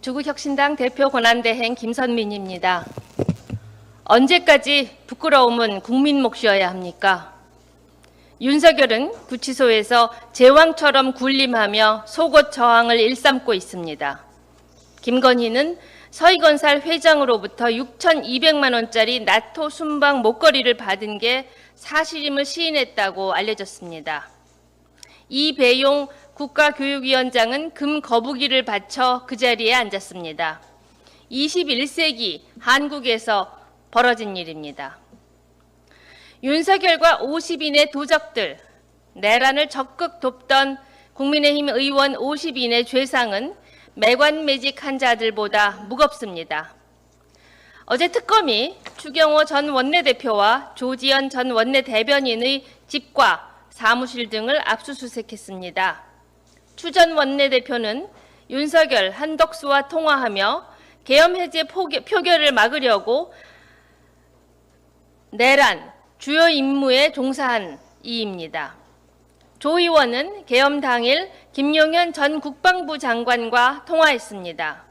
조국혁신당 대표 권한대행 김선민입니다. 언제까지 부끄러움은 국민 몫이어야 합니까? 윤석열은 구치소에서 제왕처럼 군림하며 속옷 저항을 일삼고 있습니다. 김건희는 서희건설 회장으로부터 6,200만 원짜리 나토 순방 목걸이를 받은 게 사실임을 시인했다고 알려졌습니다. 이배용 국가교육위원장은 금 거북이를 바쳐 그 자리에 앉았습니다. 21세기 한국에서 벌어진 일입니다. 윤석열과 50인의 도적들, 내란을 적극 돕던 국민의힘 의원 50인의 죄상은 매관매직한 자들보다 무겁습니다. 어제 특검이 추경호 전 원내대표와 조지현 전 원내대변인의 집과 사무실 등을 압수수색했습니다. 추 전 원내대표는 윤석열, 한덕수와 통화하며 계엄 해제 표결을 막으려고 내란 주요 임무에 종사한 이입니다. 조 의원은 계엄 당일 김용현 전 국방부 장관과 통화했습니다.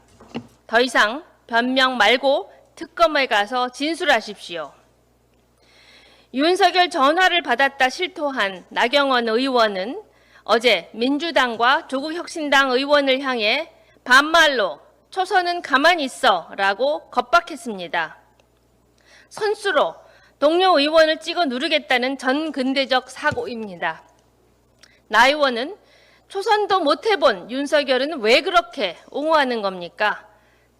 더 이상 변명 말고 특검에 가서 진술하십시오. 윤석열 전화를 받았다 실토한 나경원 의원은 어제 민주당과 조국혁신당 의원을 향해 반말로 초선은 가만히 있어 라고 겁박했습니다. 선수로 동료 의원을 찍어 누르겠다는 전근대적 사고입니다. 나 의원은 초선도 못 해본 윤석열은 왜 그렇게 옹호하는 겁니까?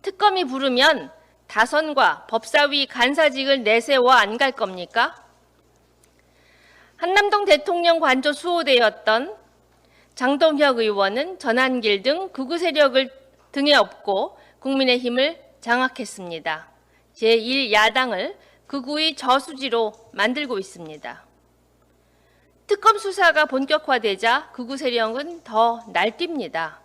특검이 부르면 다선과 법사위 간사직을 내세워 안 갈 겁니까? 한남동 대통령 관저 수호대였던 장동혁 의원은 전한길 등 극우 세력을 등에 업고 국민의힘을 장악했습니다. 제1야당을 극우의 저수지로 만들고 있습니다. 특검 수사가 본격화되자 극우 세력은 더 날뜁니다.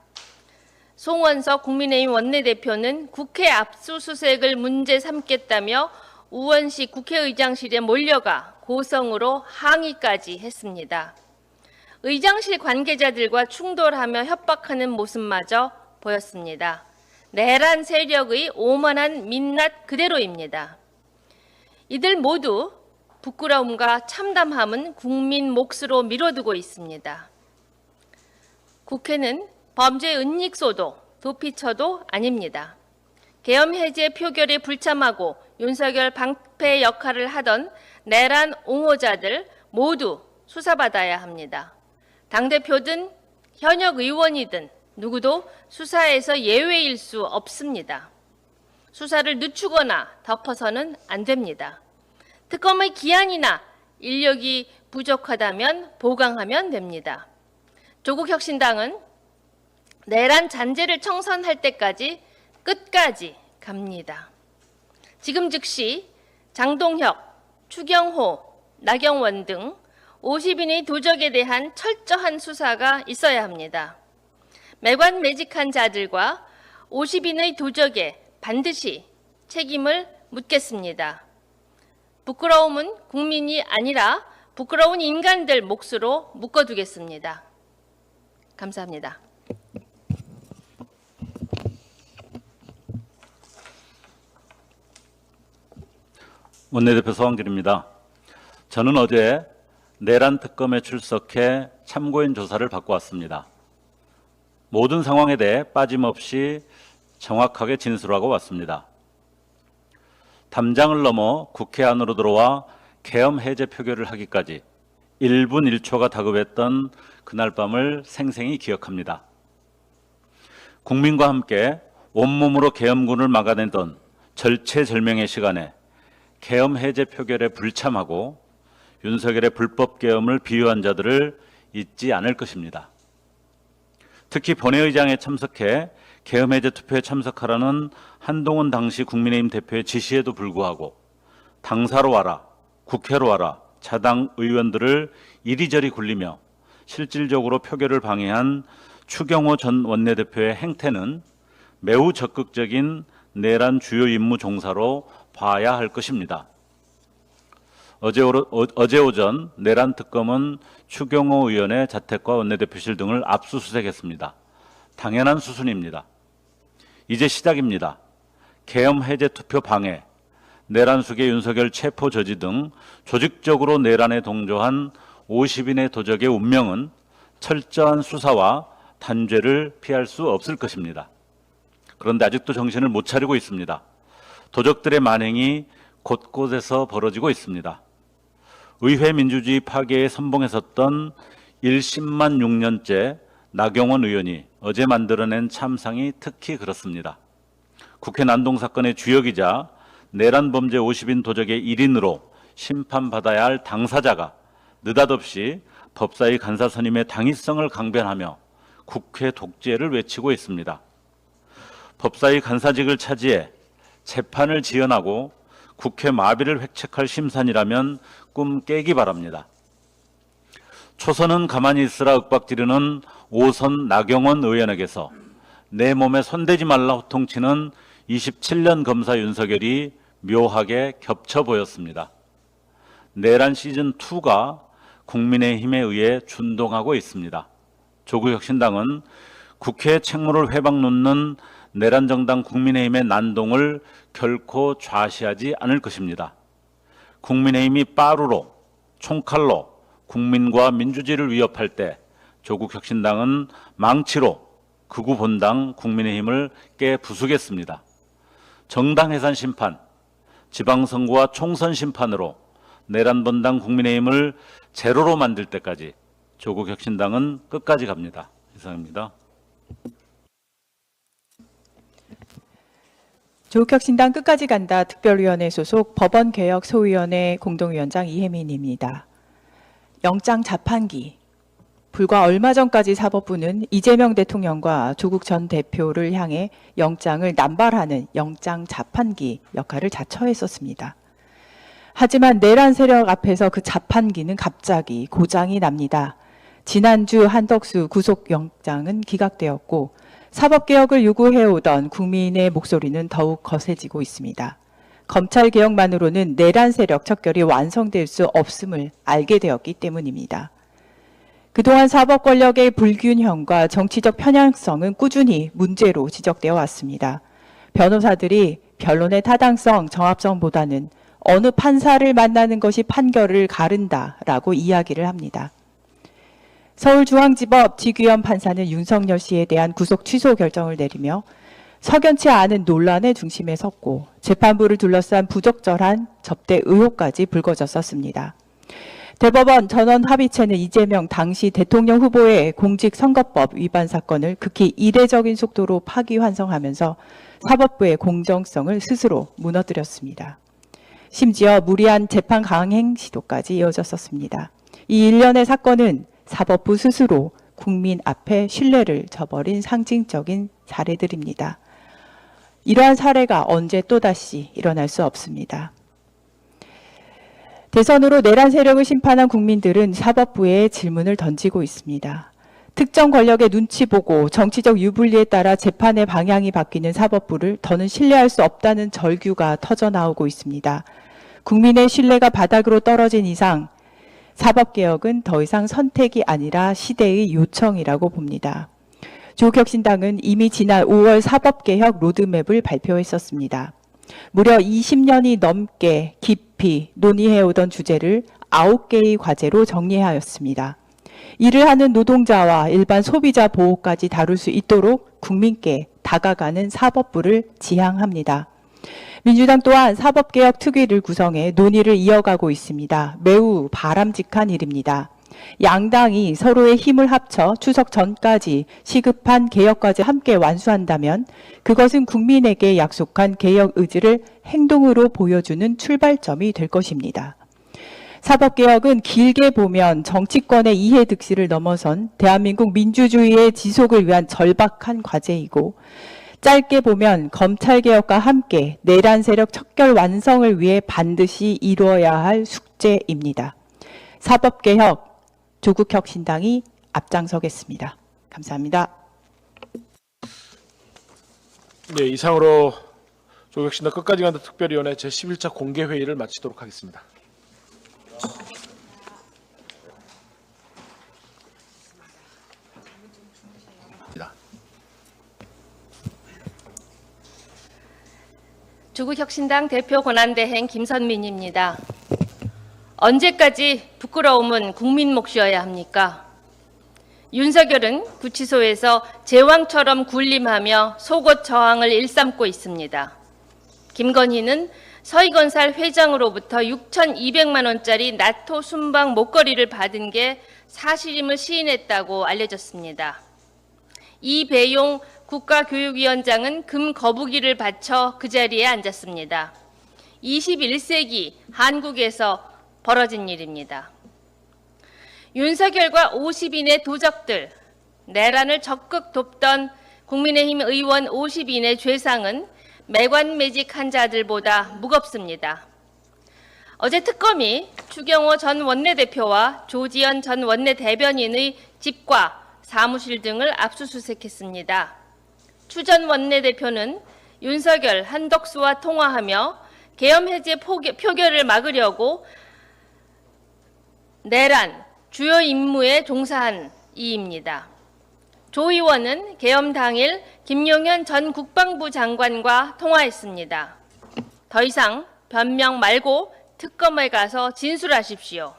송원석 국민의힘 원내대표는 국회 압수수색을 문제 삼겠다며 우원식 국회의장실에 몰려가 고성으로 항의까지 했습니다. 의장실 관계자들과 충돌하며 협박하는 모습마저 보였습니다. 내란 세력의 오만한 민낯 그대로입니다. 이들 모두 부끄러움과 참담함은 국민 몫으로 미뤄두고 있습니다. 국회는 범죄 은닉소도 도피처도 아닙니다. 계엄 해제 표결에 불참하고 윤석열 방패 역할을 하던 내란 옹호자들 모두 수사받아야 합니다. 당대표든 현역 의원이든 누구도 수사에서 예외일 수 없습니다. 수사를 늦추거나 덮어서는 안 됩니다. 특검의 기한이나 인력이 부족하다면 보강하면 됩니다. 조국혁신당은 내란 잔재를 청산할 때까지 끝까지 갑니다. 지금 즉시 장동혁, 추경호, 나경원 등 50인의 도적에 대한 철저한 수사가 있어야 합니다. 매관매직한 자들과 50인의 도적에 반드시 책임을 묻겠습니다. 부끄러움은 국민이 아니라 부끄러운 인간들 몫으로 묶어두겠습니다. 감사합니다. 원내대표 서왕길입니다. 저는 어제 내란 특검에 출석해 참고인 조사를 받고 왔습니다. 모든 상황에 대해 빠짐없이 정확하게 진술하고 왔습니다. 담장을 넘어 국회 안으로 들어와 계엄 해제 표결을 하기까지 1분 1초가 다급했던 그날 밤을 생생히 기억합니다. 국민과 함께 온몸으로 계엄군을 막아내던 절체절명의 시간에 계엄 해제 표결에 불참하고 윤석열의 불법 계엄을 비유한 자들을 잊지 않을 것입니다. 특히 본회의장에 참석해 계엄 해제 투표에 참석하라는 한동훈 당시 국민의힘 대표의 지시에도 불구하고 당사로 와라, 국회로 와라, 자당 의원들을 이리저리 굴리며 실질적으로 표결을 방해한 추경호 전 원내대표의 행태는 매우 적극적인 내란 주요 임무 종사로 봐야 할 것입니다. 어제 오전 내란 특검은 추경호 의원의 자택과 원내대표실 등을 압수수색했습니다. 당연한 수순입니다. 이제 시작입니다. 계엄 해제 투표 방해, 내란 수계 윤석열 체포 저지 등 조직적으로 내란에 동조한 50인의 도적의 운명은 철저한 수사와 단죄를 피할 수 없을 것입니다. 그런데 아직도 정신을 못 차리고 있습니다. 도적들의 만행이 곳곳에서 벌어지고 있습니다. 의회 민주주의 파괴에 선봉에 섰던 1심만 6년째 나경원 의원이 어제 만들어낸 참상이 특히 그렇습니다. 국회 난동 사건의 주역이자 내란 범죄 50인 도적의 1인으로 심판받아야 할 당사자가 느닷없이 법사위 간사 선임의 당위성을 강변하며 국회 독재를 외치고 있습니다. 법사위 간사직을 차지해 재판을 지연하고 국회 마비를 획책할 심산이라면 꿈 깨기 바랍니다. 초선은 가만히 있으라 윽박지르는 5선 나경원 의원에게서 내 몸에 손대지 말라 호통치는 27년 검사 윤석열이 묘하게 겹쳐 보였습니다. 내란 시즌2가 국민의힘에 의해 준동하고 있습니다. 조국혁신당은 국회 책무를 회방 놓는 내란 정당 국민의힘의 난동을 결코 좌시하지 않을 것입니다. 국민의힘이 빠루로, 총칼로 국민과 민주주의를 위협할 때 조국혁신당은 망치로 극우 본당 국민의힘을 깨부수겠습니다. 정당 해산 심판, 지방선거와 총선 심판으로 내란 본당 국민의힘을 제로로 만들 때까지 조국혁신당은 끝까지 갑니다. 이상입니다. 조국혁신당 끝까지 간다 특별위원회 소속 법원개혁 소위원회 공동위원장 이혜민입니다. 영장 자판기. 불과 얼마 전까지 사법부는 이재명 대통령과 조국 전 대표를 향해 영장을 남발하는 영장 자판기 역할을 자처했었습니다. 하지만 내란 세력 앞에서 그 자판기는 갑자기 고장이 납니다. 지난주 한덕수 구속영장은 기각되었고 사법개혁을 요구해오던 국민의 목소리는 더욱 거세지고 있습니다. 검찰개혁만으로는 내란 세력 척결이 완성될 수 없음을 알게 되었기 때문입니다. 그동안 사법 권력의 불균형과 정치적 편향성은 꾸준히 문제로 지적되어 왔습니다. 변호사들이 변론의 타당성, 정합성보다는 어느 판사를 만나는 것이 판결을 가른다라고 이야기를 합니다. 서울중앙지법 지규현 판사는 윤석열 씨에 대한 구속 취소 결정을 내리며 석연치 않은 논란의 중심에 섰고 재판부를 둘러싼 부적절한 접대 의혹까지 불거졌었습니다. 대법원 전원합의체는 이재명 당시 대통령 후보의 공직선거법 위반 사건을 극히 이례적인 속도로 파기환송하면서 사법부의 공정성을 스스로 무너뜨렸습니다. 심지어 무리한 재판 강행 시도까지 이어졌었습니다. 이 일련의 사건은 사법부 스스로 국민 앞에 신뢰를 저버린 상징적인 사례들입니다. 이러한 사례가 언제 또다시 일어날 수 없습니다. 대선으로 내란 세력을 심판한 국민들은 사법부에 질문을 던지고 있습니다. 특정 권력의 눈치 보고 정치적 유불리에 따라 재판의 방향이 바뀌는 사법부를 더는 신뢰할 수 없다는 절규가 터져나오고 있습니다. 국민의 신뢰가 바닥으로 떨어진 이상 사법개혁은 더 이상 선택이 아니라 시대의 요청이라고 봅니다. 조국혁신당은 이미 지난 5월 사법개혁 로드맵을 발표했었습니다. 무려 20년이 넘게 깊이 논의해오던 주제를 9개의 과제로 정리하였습니다. 일을 하는 노동자와 일반 소비자 보호까지 다룰 수 있도록 국민께 다가가는 사법부를 지향합니다. 민주당 또한 사법개혁 특위를 구성해 논의를 이어가고 있습니다. 매우 바람직한 일입니다. 양당이 서로의 힘을 합쳐 추석 전까지 시급한 개혁까지 함께 완수한다면 그것은 국민에게 약속한 개혁 의지를 행동으로 보여주는 출발점이 될 것입니다. 사법개혁은 길게 보면 정치권의 이해득실을 넘어선 대한민국 민주주의의 지속을 위한 절박한 과제이고 짧게 보면 검찰개혁과 함께 내란 세력 척결 완성을 위해 반드시 이루어야 할 숙제입니다. 사법개혁 조국혁신당이 앞장서겠습니다. 감사합니다. 네, 이상으로 조국혁신당 끝까지 간다 특별위원회 제11차 공개회의를 마치도록 하겠습니다. 조국혁신당 대표 권한대행 김선민입니다. 언제까지 부끄러움은 국민 몫이어야 합니까? 윤석열은 구치소에서 제왕처럼 군림하며 속옷 저항을 일삼고 있습니다. 김건희는 서희건설 회장으로부터 6,200만 원짜리 나토 순방 목걸이를 받은 게 사실임을 시인했다고 알려졌습니다. 이배용 국가교육위원장은 금 거북이를 바쳐 그 자리에 앉았습니다. 21세기 한국에서 벌어진 일입니다. 윤석열과 50인의 도적들, 내란을 적극 돕던 국민의힘 의원 50인의 죄상은 매관매직한 자들보다 무겁습니다. 어제 특검이 추경호 전 원내대표와 조지현 전 원내대변인의 집과 사무실 등을 압수수색했습니다. 추 전 원내대표는 윤석열, 한덕수와 통화하며 계엄 해제 표결을 막으려고 내란 주요 임무에 종사한 이입니다. 조 의원은 계엄 당일 김용현 전 국방부 장관과 통화했습니다. 더 이상 변명 말고 특검에 가서 진술하십시오.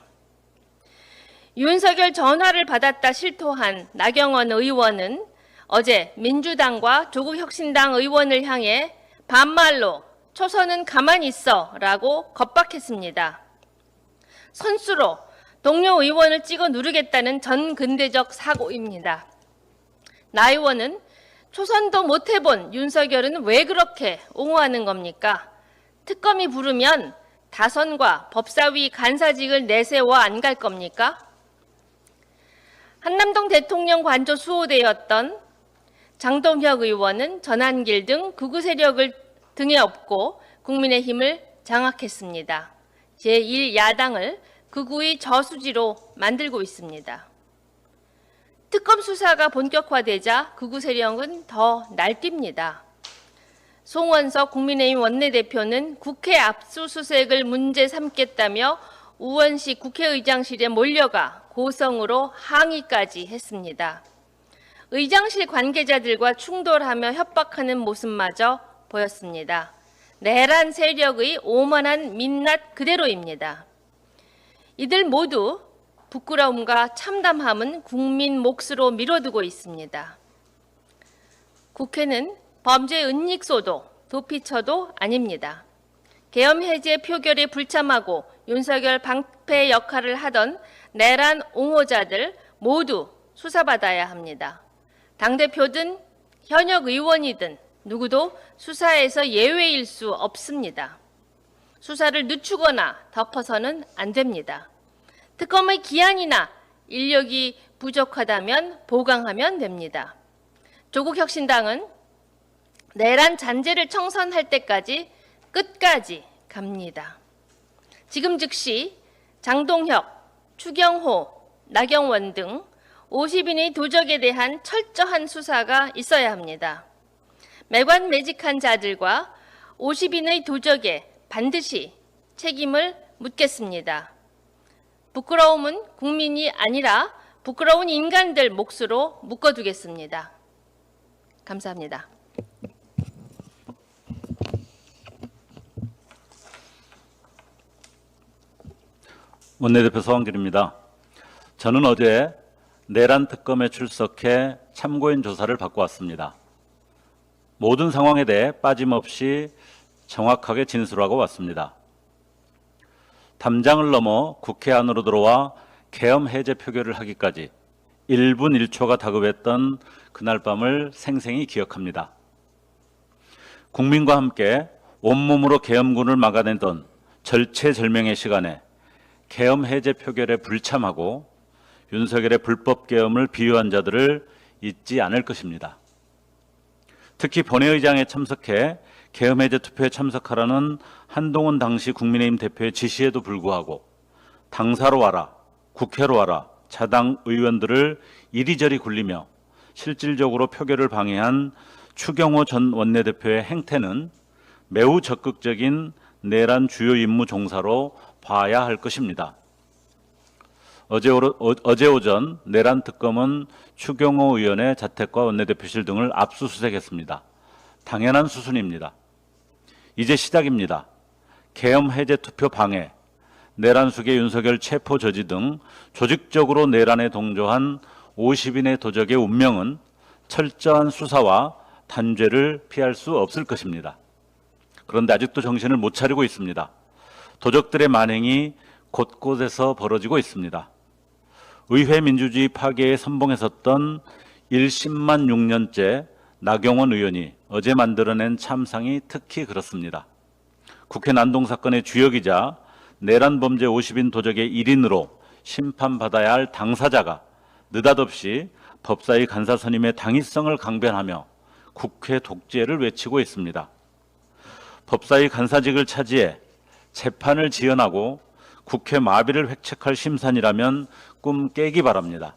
윤석열 전화를 받았다 실토한 나경원 의원은 어제 민주당과 조국혁신당 의원을 향해 반말로 초선은 가만히 있어 라고 겁박했습니다. 선수로 동료 의원을 찍어 누르겠다는 전근대적 사고입니다. 나 의원은 초선도 못 해본 윤석열은 왜 그렇게 옹호하는 겁니까? 특검이 부르면 다선과 법사위 간사직을 내세워 안 갈 겁니까? 한남동 대통령 관저 수호대였던 장동혁 의원은 전한길 등 극우 세력을 등에 업고 국민의힘을 장악했습니다. 제1야당을 극우의 저수지로 만들고 있습니다. 특검 수사가 본격화되자 극우 세력은 더 날뜁니다. 송원석 국민의힘 원내대표는 국회 압수수색을 문제 삼겠다며 우원식 국회의장실에 몰려가 고성으로 항의까지 했습니다. 의장실 관계자들과 충돌하며 협박하는 모습마저 보였습니다. 내란 세력의 오만한 민낯 그대로입니다. 이들 모두 부끄러움과 참담함은 국민 몫으로 미뤄두고 있습니다. 국회는 범죄 은닉소도 도피처도 아닙니다. 계엄 해제 표결에 불참하고 윤석열 방패 역할을 하던 내란 옹호자들 모두 수사받아야 합니다. 당대표든 현역 의원이든 누구도 수사에서 예외일 수 없습니다. 수사를 늦추거나 덮어서는 안 됩니다. 특검의 기한이나 인력이 부족하다면 보강하면 됩니다. 조국혁신당은 내란 잔재를 청산할 때까지 끝까지 갑니다. 지금 즉시 장동혁, 추경호, 나경원 등 50인의 도적에 대한 철저한 수사가 있어야 합니다. 매관매직한 자들과 50인의 도적에 반드시 책임을 묻겠습니다. 부끄러움은 국민이 아니라 부끄러운 인간들 몫으로 묶어두겠습니다. 감사합니다. 원내대표 서왕길입니다. 저는 어제 내란 특검에 출석해 참고인 조사를 받고 왔습니다. 모든 상황에 대해 빠짐없이 정확하게 진술하고 왔습니다. 담장을 넘어 국회 안으로 들어와 계엄 해제 표결을 하기까지 1분 1초가 다급했던 그날 밤을 생생히 기억합니다. 국민과 함께 온몸으로 계엄군을 막아내던 절체절명의 시간에 계엄 해제 표결에 불참하고 윤석열의 불법 계엄을 비유한 자들을 잊지 않을 것입니다. 특히 본회의장에 참석해 계엄 해제 투표에 참석하라는 한동훈 당시 국민의힘 대표의 지시에도 불구하고 당사로 와라, 국회로 와라, 자당 의원들을 이리저리 굴리며 실질적으로 표결을 방해한 추경호 전 원내대표의 행태는 매우 적극적인 내란 주요 임무 종사로 봐야 할 것입니다. 어제 오전 내란 특검은 추경호 의원의 자택과 원내대표실 등을 압수수색했습니다. 당연한 수순입니다. 이제 시작입니다. 계엄 해제 투표 방해, 내란 수계 윤석열 체포 저지 등 조직적으로 내란에 동조한 50인의 도적의 운명은 철저한 수사와 단죄를 피할 수 없을 것입니다. 그런데 아직도 정신을 못 차리고 있습니다. 도적들의 만행이 곳곳에서 벌어지고 있습니다. 의회 민주주의 파괴에 선봉에 섰던 1심만 6년째 나경원 의원이 어제 만들어낸 참상이 특히 그렇습니다. 국회 난동 사건의 주역이자 내란 범죄 50인 도적의 1인으로 심판받아야 할 당사자가 느닷없이 법사위 간사 선임의 당위성을 강변하며 국회 독재를 외치고 있습니다. 법사위 간사직을 차지해 재판을 지연하고 국회 마비를 획책할 심산이라면 꿈 깨기 바랍니다.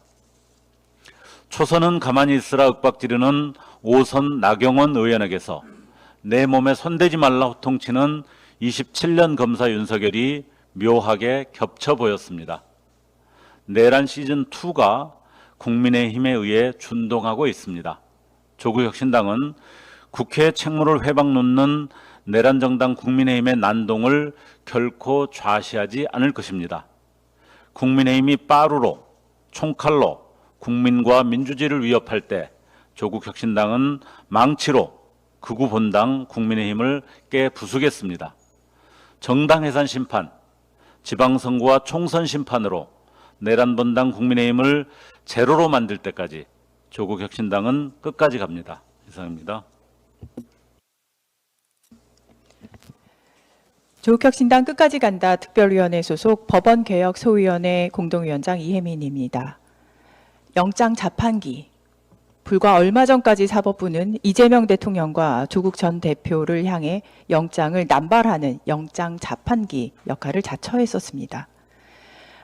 초선은 가만히 있으라 윽박지르는 5선 나경원 의원에게서 내 몸에 손대지 말라 호통치는 27년 검사 윤석열이 묘하게 겹쳐 보였습니다. 내란 시즌2가 국민의힘에 의해 준동하고 있습니다. 조국혁신당은 국회 책무를 회방 놓는 내란 정당 국민의힘의 난동을 결코 좌시하지 않을 것입니다. 국민의힘이 빠루로, 총칼로 국민과 민주주의를 위협할 때 조국혁신당은 망치로 극우 본당 국민의힘을 깨부수겠습니다. 정당 해산 심판, 지방선거와 총선 심판으로 내란 본당 국민의힘을 제로로 만들 때까지 조국혁신당은 끝까지 갑니다. 이상입니다. 조국혁신당 끝까지 간다 특별위원회 소속 법원개혁 소위원회 공동위원장 이혜민입니다. 영장 자판기. 불과 얼마 전까지 사법부는 이재명 대통령과 조국 전 대표를 향해 영장을 남발하는 영장 자판기 역할을 자처했었습니다.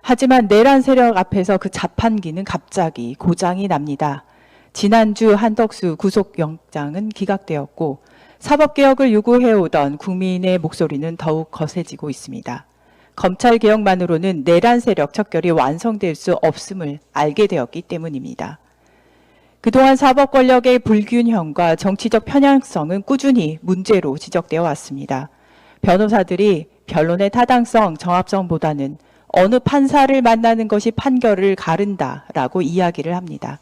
하지만 내란 세력 앞에서 그 자판기는 갑자기 고장이 납니다. 지난주 한덕수 구속영장은 기각되었고 사법개혁을 요구해오던 국민의 목소리는 더욱 거세지고 있습니다. 검찰개혁만으로는 내란 세력 척결이 완성될 수 없음을 알게 되었기 때문입니다. 그동안 사법 권력의 불균형과 정치적 편향성은 꾸준히 문제로 지적되어 왔습니다. 변호사들이 변론의 타당성, 정합성보다는 어느 판사를 만나는 것이 판결을 가른다라고 이야기를 합니다.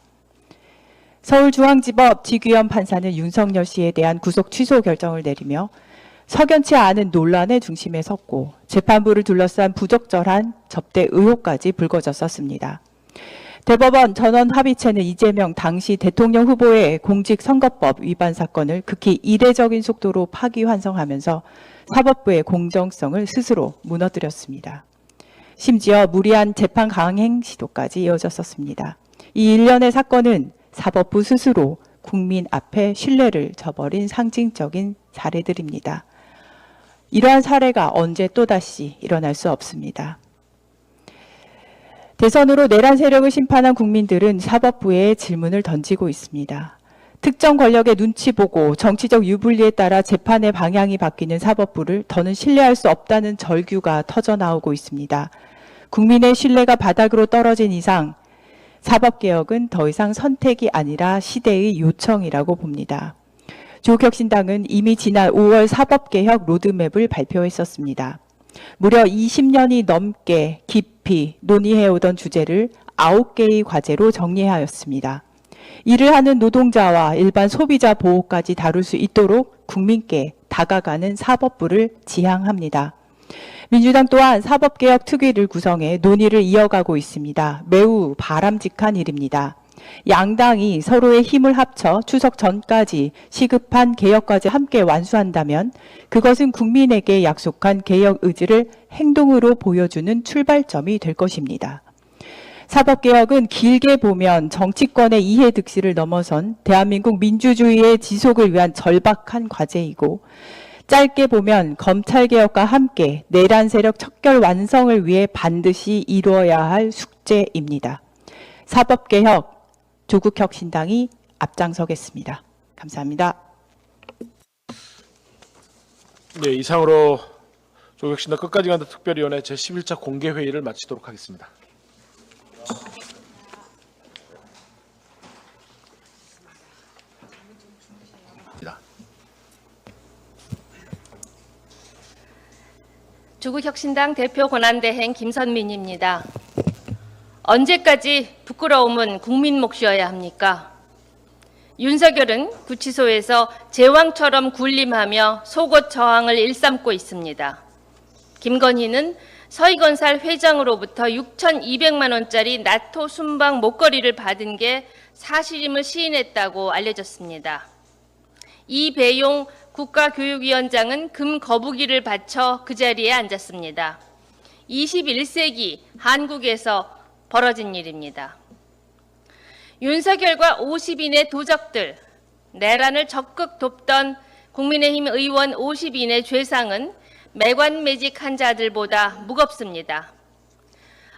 서울중앙지법 지규현 판사는 윤석열 씨에 대한 구속 취소 결정을 내리며 석연치 않은 논란의 중심에 섰고 재판부를 둘러싼 부적절한 접대 의혹까지 불거졌었습니다. 대법원 전원 합의체는 이재명 당시 대통령 후보의 공직선거법 위반 사건을 극히 이례적인 속도로 파기환송하면서 사법부의 공정성을 스스로 무너뜨렸습니다. 심지어 무리한 재판 강행 시도까지 이어졌었습니다. 이 일련의 사건은 사법부 스스로 국민 앞에 신뢰를 저버린 상징적인 사례들입니다. 이러한 사례가 언제 또다시 일어날 수 없습니다. 대선으로 내란 세력을 심판한 국민들은 사법부에 질문을 던지고 있습니다. 특정 권력의 눈치 보고 정치적 유불리에 따라 재판의 방향이 바뀌는 사법부를 더는 신뢰할 수 없다는 절규가 터져나오고 있습니다. 국민의 신뢰가 바닥으로 떨어진 이상 사법개혁은 더 이상 선택이 아니라 시대의 요청이라고 봅니다. 조국혁신당은 이미 지난 5월 사법개혁 로드맵을 발표했었습니다. 무려 20년이 넘게 깊이 논의해오던 주제를 9개의 과제로 정리하였습니다. 일을 하는 노동자와 일반 소비자 보호까지 다룰 수 있도록 국민께 다가가는 사법부를 지향합니다. 민주당 또한 사법개혁 특위를 구성해 논의를 이어가고 있습니다. 매우 바람직한 일입니다. 양당이 서로의 힘을 합쳐 추석 전까지 시급한 개혁까지 함께 완수한다면 그것은 국민에게 약속한 개혁 의지를 행동으로 보여주는 출발점이 될 것입니다. 사법개혁은 길게 보면 정치권의 이해득실을 넘어선 대한민국 민주주의의 지속을 위한 절박한 과제이고 짧게 보면 검찰개혁과 함께 내란 세력 척결 완성을 위해 반드시 이루어야 할 숙제입니다. 사법개혁 조국혁신당이 앞장서겠습니다. 감사합니다. 네, 이상으로 조국혁신당 끝까지 간다 특별위원회 제11차 공개회의를 마치도록 하겠습니다. 조국혁신당 대표 권한대행 김선민입니다. 언제까지 부끄러움은 국민 몫이어야 합니까? 윤석열은 구치소에서 제왕처럼 군림하며 속옷 저항을 일삼고 있습니다. 김건희는 서희건설 회장으로부터 6,200만 원짜리 나토 순방 목걸이를 받은 게 사실임을 시인했다고 알려졌습니다. 이배용 국가교육위원장은 금 거북이를 바쳐 그 자리에 앉았습니다. 21세기 한국에서 벌어진 일입니다. 윤석열과 50인의 도적들, 내란을 적극 돕던 국민의힘 의원 50인의 죄상은 매관매직한 자들보다 무겁습니다.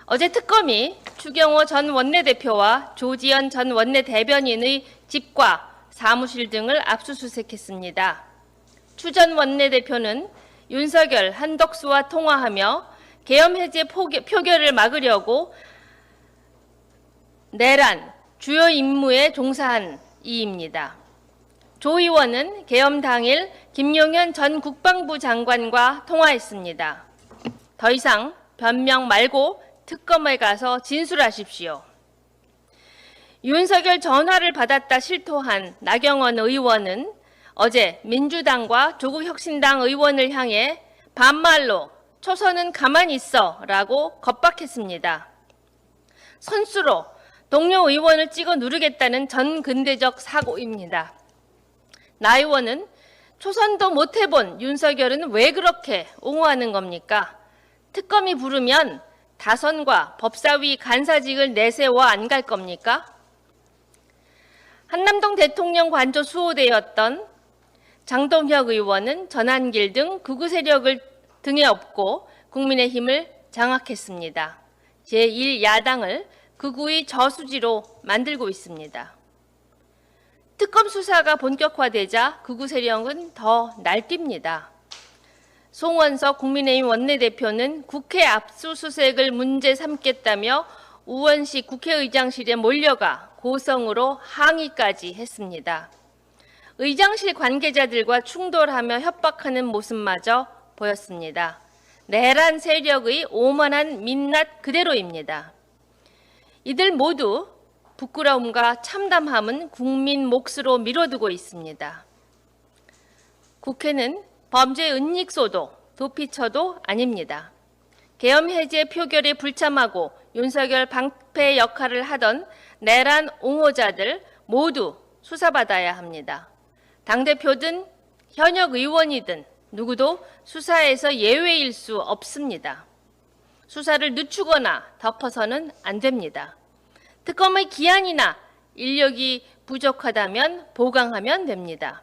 어제 특검이 추경호 전 원내대표와 조지현 전 원내대변인의 집과 사무실 등을 압수수색했습니다. 추 전 원내대표는 윤석열, 한덕수와 통화하며 계엄 해제 표결을 막으려고 내란 주요 임무에 종사한 이입니다. 조 의원은 계엄 당일 김용현 전 국방부 장관과 통화했습니다. 더 이상 변명 말고 특검에 가서 진술하십시오. 윤석열 전화를 받았다 실토한 나경원 의원은 어제 민주당과 조국혁신당 의원을 향해 반말로 초선은 가만히 있어 라고 겁박했습니다. 선수로 동료 의원을 찍어 누르겠다는 전근대적 사고입니다. 나 의원은 초선도 못 해본 윤석열은 왜 그렇게 옹호하는 겁니까? 특검이 부르면 다선과 법사위 간사직을 내세워 안 갈 겁니까? 한남동 대통령 관저 수호대였던 장동혁 의원은 전한길 등 극우 세력을 등에 업고 국민의힘을 장악했습니다. 제1야당을 극우의 저수지로 만들고 있습니다. 특검 수사가 본격화되자 극우 세력은 더 날뜁니다. 송원석 국민의힘 원내대표는 국회 압수수색을 문제 삼겠다며 우원식 국회의장실에 몰려가 고성으로 항의까지 했습니다. 의장실 관계자들과 충돌하며 협박하는 모습마저 보였습니다. 내란 세력의 오만한 민낯 그대로입니다. 이들 모두 부끄러움과 참담함은 국민 몫으로 미뤄두고 있습니다. 국회는 범죄 은닉소도 도피처도 아닙니다. 계엄 해제 표결에 불참하고 윤석열 방패 역할을 하던 내란 옹호자들 모두 수사받아야 합니다. 당대표든 현역 의원이든 누구도 수사에서 예외일 수 없습니다. 수사를 늦추거나 덮어서는 안 됩니다. 특검의 기한이나 인력이 부족하다면 보강하면 됩니다.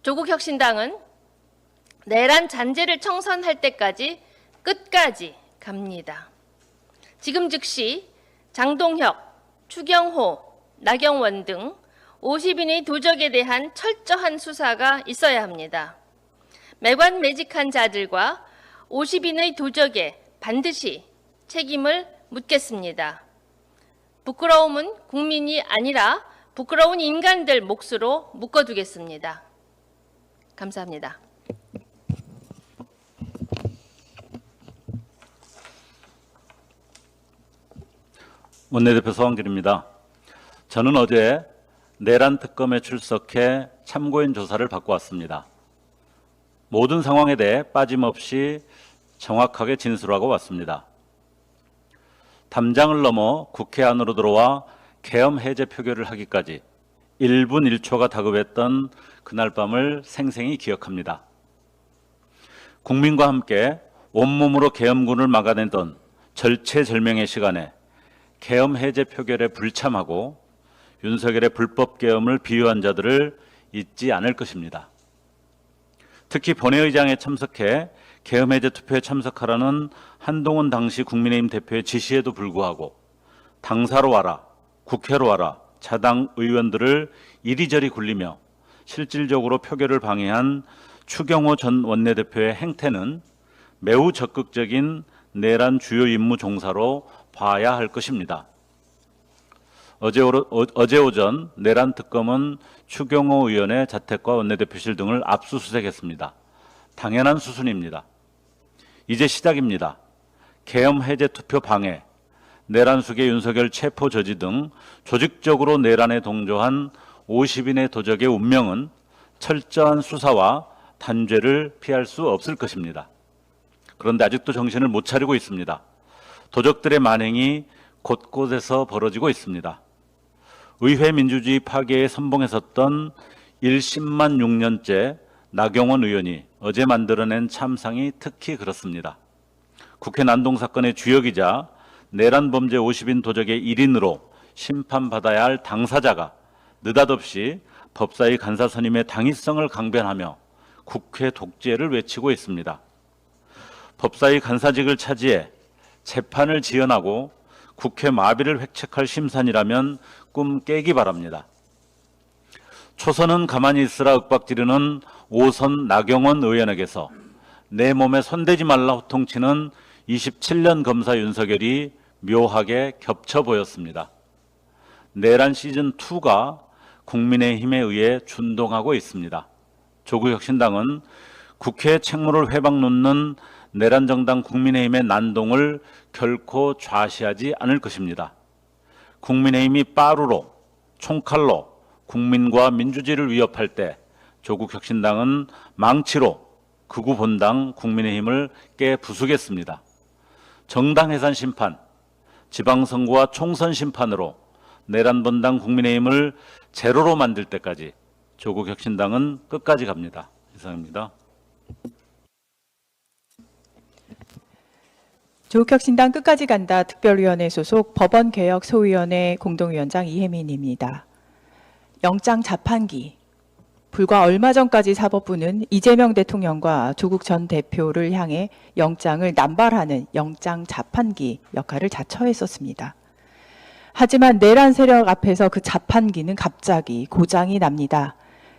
조국혁신당은 내란 잔재를 청산할 때까지 끝까지 갑니다. 지금 즉시 장동혁, 추경호, 나경원 등 50인의 도적에 대한 철저한 수사가 있어야 합니다. 매관매직한 자들과 50인의 도적에 반드시 책임을 묻겠습니다. 부끄러움은 국민이 아니라 부끄러운 인간들 몫으로 묶어두겠습니다. 감사합니다. 원내대표 서한길입니다. 저는 어제 내란 특검에 출석해 참고인 조사를 받고 왔습니다. 모든 상황에 대해 빠짐없이 정확하게 진술하고 왔습니다. 담장을 넘어 국회 안으로 들어와 계엄 해제 표결을 하기까지 1분 1초가 다급했던 그날 밤을 생생히 기억합니다. 국민과 함께 온몸으로 계엄군을 막아내던 절체절명의 시간에 계엄 해제 표결에 불참하고 윤석열의 불법 계엄을 비유한 자들을 잊지 않을 것입니다. 특히 본회의장에 참석해 계엄 해제 투표에 참석하라는 한동훈 당시 국민의힘 대표의 지시에도 불구하고 당사로 와라, 국회로 와라, 자당 의원들을 이리저리 굴리며 실질적으로 표결을 방해한 추경호 전 원내대표의 행태는 매우 적극적인 내란 주요 임무 종사로 봐야 할 것입니다. 어제 오전 내란 특검은 추경호 의원의 자택과 원내대표실 등을 압수수색했습니다. 당연한 수순입니다. 이제 시작입니다. 계엄 해제 투표 방해, 내란 수계 윤석열 체포 저지 등 조직적으로 내란에 동조한 50인의 도적의 운명은 철저한 수사와 단죄를 피할 수 없을 것입니다. 그런데 아직도 정신을 못 차리고 있습니다. 도적들의 만행이 곳곳에서 벌어지고 있습니다. 의회 민주주의 파괴에 선봉했었던 1심만 6년째 나경원 의원이 어제 만들어낸 참상이 특히 그렇습니다. 국회 난동 사건의 주역이자 내란 범죄 50인 도적의 1인으로 심판받아야 할 당사자가 느닷없이 법사위 간사 선임의 당위성을 강변하며 국회 독재를 외치고 있습니다. 법사위 간사직을 차지해 재판을 지연하고 국회 마비를 획책할 심산이라면 꿈 깨기 바랍니다. 초선은 가만히 있으라 윽박지르는 5선 나경원 의원에게서 내 몸에 손대지 말라 호통치는 27년 검사 윤석열이 묘하게 겹쳐 보였습니다. 내란 시즌2가 국민의힘에 의해 준동하고 있습니다. 조국혁신당은 국회 책무를 회방 놓는 내란 정당 국민의힘의 난동을 결코 좌시하지 않을 것입니다. 국민의힘이 빠루로, 총칼로 국민과 민주주의를 위협할 때 조국혁신당은 망치로 극우 본당 국민의힘을 깨부수겠습니다. 정당 해산 심판, 지방선거와 총선 심판으로 내란 본당 국민의힘을 제로로 만들 때까지 조국혁신당은 끝까지 갑니다. 이상입니다. 조국혁신당 끝까지 간다 특별위원회 소속 법원개혁 소위원회 공동위원장 이혜민입니다. 영장 자판기. 불과 얼마 전까지 사법부는 이재명 대통령과 조국 전 대표를 향해 영장을 남발하는 영장 자판기 역할을 자처했었습니다. 하지만 내란 세력 앞에서 그 자판기는 갑자기 고장이 납니다.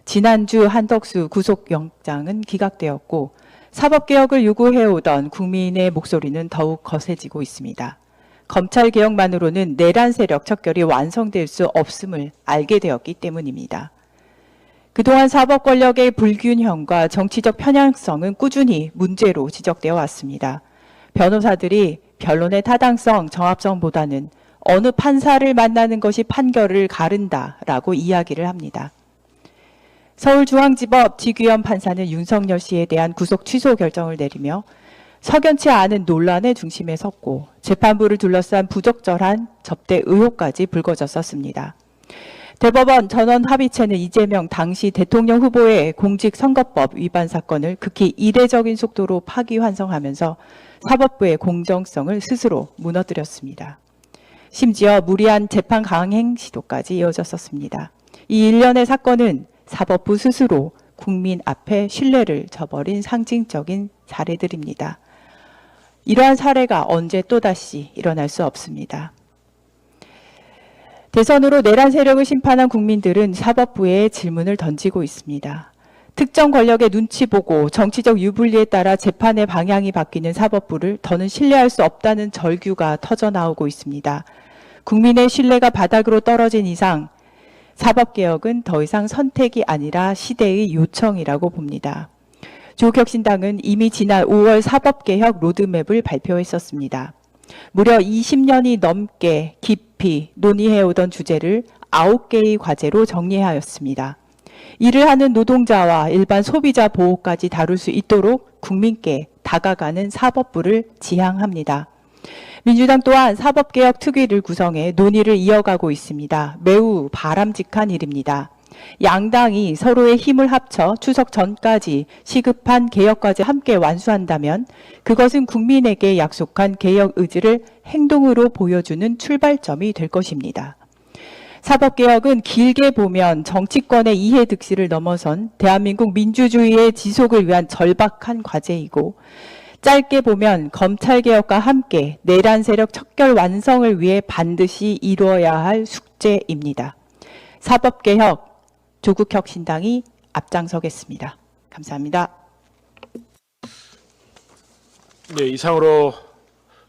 지난주 한덕수 구속영장은 기각되었고 사법개혁을 요구해오던 국민의 목소리는 더욱 거세지고 있습니다. 검찰개혁만으로는 내란 세력 척결이 완성될 수 없음을 알게 되었기 때문입니다. 그동안 사법 권력의 불균형과 정치적 편향성은 꾸준히 문제로 지적되어 왔습니다. 변호사들이 변론의 타당성, 정합성보다는 어느 판사를 만나는 것이 판결을 가른다라고 이야기를 합니다. 서울중앙지법 지규현 판사는 윤석열 씨에 대한 구속 취소 결정을 내리며 석연치 않은 논란의 중심에 섰고 재판부를 둘러싼 부적절한 접대 의혹까지 불거졌었습니다. 대법원 전원 합의체는 이재명 당시 대통령 후보의 공직선거법 위반 사건을 극히 이례적인 속도로 파기환송하면서 사법부의 공정성을 스스로 무너뜨렸습니다. 심지어 무리한 재판 강행 시도까지 이어졌었습니다. 이 일련의 사건은 사법부 스스로 국민 앞에 신뢰를 저버린 상징적인 사례들입니다. 이러한 사례가 언제 또다시 일어날 수 없습니다. 대선으로 내란 세력을 심판한 국민들은 사법부에 질문을 던지고 있습니다. 특정 권력의 눈치 보고 정치적 유불리에 따라 재판의 방향이 바뀌는 사법부를 더는 신뢰할 수 없다는 절규가 터져나오고 있습니다. 국민의 신뢰가 바닥으로 떨어진 이상 사법개혁은 더 이상 선택이 아니라 시대의 요청이라고 봅니다. 조국혁신당은 이미 지난 5월 사법개혁 로드맵을 발표했었습니다. 무려 20년이 넘게 깊이 논의해오던 주제를 9개의 과제로 정리하였습니다. 일을 하는 노동자와 일반 소비자 보호까지 다룰 수 있도록 국민께 다가가는 사법부를 지향합니다. 민주당 또한 사법개혁 특위를 구성해 논의를 이어가고 있습니다. 매우 바람직한 일입니다. 양당이 서로의 힘을 합쳐 추석 전까지 시급한 개혁과제 함께 완수한다면 그것은 국민에게 약속한 개혁 의지를 행동으로 보여주는 출발점이 될 것입니다. 사법개혁은 길게 보면 정치권의 이해득실을 넘어선 대한민국 민주주의의 지속을 위한 절박한 과제이고 짧게 보면 검찰개혁과 함께 내란 세력 척결 완성을 위해 반드시 이루어야 할 숙제입니다. 사법개혁 조국혁신당이 앞장서겠습니다. 감사합니다. 네, 이상으로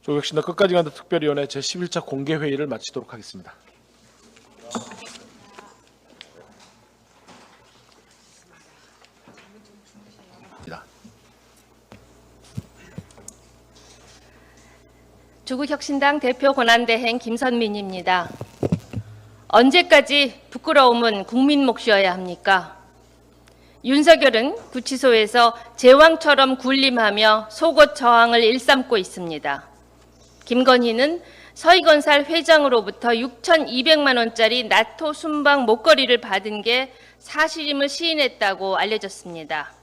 조국혁신당 끝까지 간다 특별위원회 제11차 공개회의를 마치도록 하겠습니다. 조국혁신당 대표 권한대행 김선민입니다. 언제까지 부끄러움은 국민 몫이어야 합니까? 윤석열은 구치소에서 제왕처럼 군림하며 속옷 저항을 일삼고 있습니다. 김건희는 서희건설 회장으로부터 6,200만 원짜리 나토 순방 목걸이를 받은 게 사실임을 시인했다고 알려졌습니다.